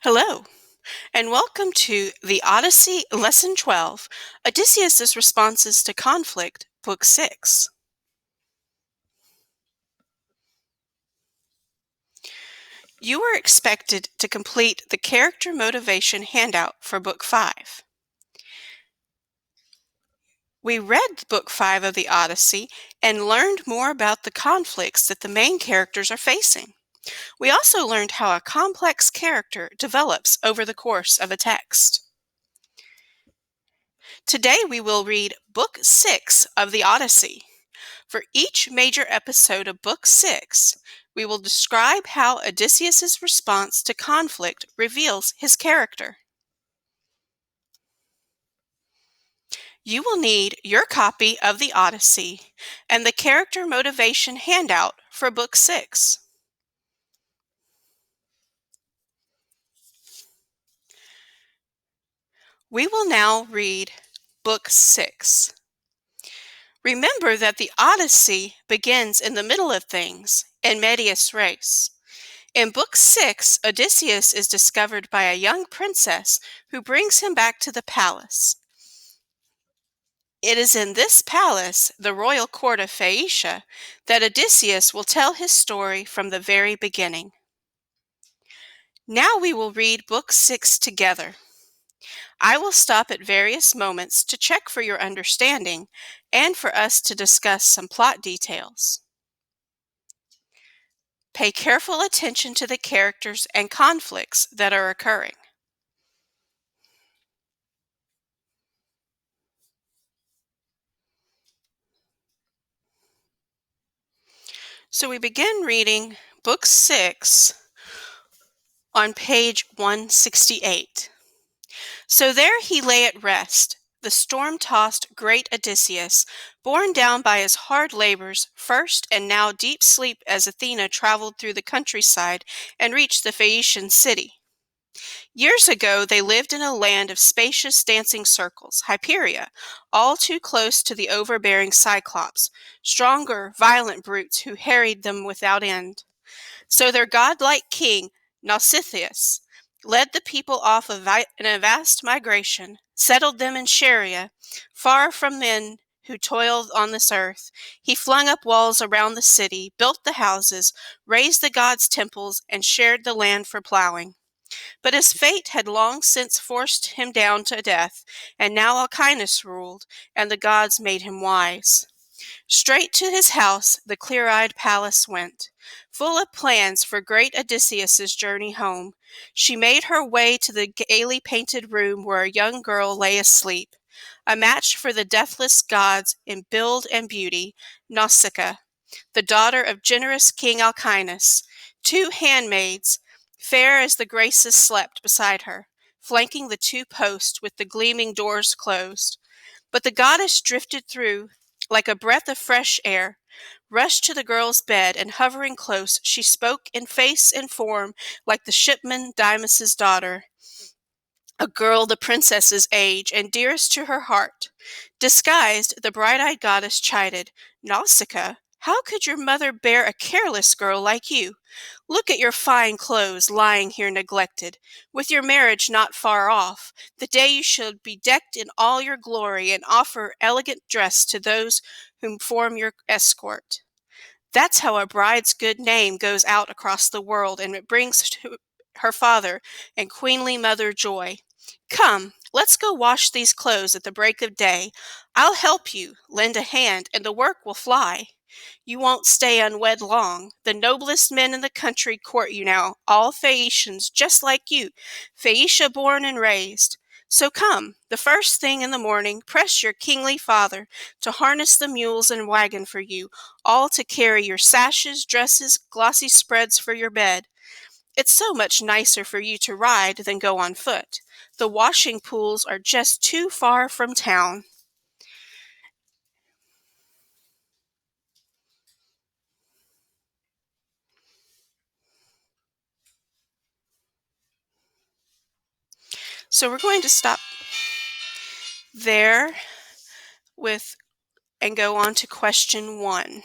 Hello, and welcome to the Odyssey Lesson 12, Odysseus's Responses to Conflict, Book 6. You are expected to complete the character motivation handout for Book 5. We read Book 5 of the Odyssey and learned more about the conflicts that the main characters are facing. We also learned how a complex character develops over the course of a text. Today we will read Book 6 of the Odyssey. For each major episode of Book 6, we will describe how Odysseus's response to conflict reveals his character. You will need your copy of the Odyssey and the character motivation handout for Book 6. We will now read Book 6. Remember that the Odyssey begins in the middle of things, in medias res. In Book 6, Odysseus is discovered by a young princess who brings him back to the palace. It is in this palace, the royal court of Phaeacia, that Odysseus will tell his story from the very beginning. Now we will read Book 6 together. I will stop at various moments to check for your understanding and for us to discuss some plot details. Pay careful attention to the characters and conflicts that are occurring. So we begin reading Book 6 on page 168. So there he lay at rest, the storm-tossed great Odysseus, borne down by his hard labors, first and now deep sleep as Athena traveled through the countryside and reached the Phaeacian city. Years ago they lived in a land of spacious dancing circles, Hyperia, all too close to the overbearing Cyclops, stronger, violent brutes who harried them without end. So their godlike king, Nausithius, led the people off in a vast migration, settled them in Scheria, far from men who toiled on this earth. He flung up walls around the city, built the houses, raised the gods' temples, and shared the land for plowing. But his fate had long since forced him down to death, and now Alcinous ruled, and the gods made him wise. Straight to his house the clear-eyed Pallas went, full of plans for great Odysseus's journey home. She made her way to the gaily painted room where a young girl lay asleep, a match for the deathless gods in build and beauty, Nausicaa, the daughter of generous King Alcinous. Two handmaids, fair as the Graces, slept beside her, flanking the two posts with the gleaming doors closed. But the goddess drifted through like a breath of fresh air, rushed to the girl's bed, and hovering close, she spoke in face and form like the shipman Dymas's daughter, a girl the princess's age and dearest to her heart. Disguised, the bright-eyed goddess chided, "Nausicaa, how could your mother bear a careless girl like you? Look at your fine clothes lying here neglected, with your marriage not far off, the day you should be decked in all your glory and offer elegant dress to those whom form your escort. That's how a bride's good name goes out across the world, and it brings to her father and queenly mother joy. Come, let's go wash these clothes at the break of day. I'll help you, lend a hand, and the work will fly. You won't stay unwed long. The noblest men in the country court you now, all Phaeacians, just like you, Phaeacia born and raised. So come, the first thing in the morning, press your kingly father to harness the mules and wagon for you, all to carry your sashes, dresses, glossy spreads for your bed. It's so much nicer for you to ride than go on foot. The washing pools are just too far from town." So we're going to stop there with and go on to question 1.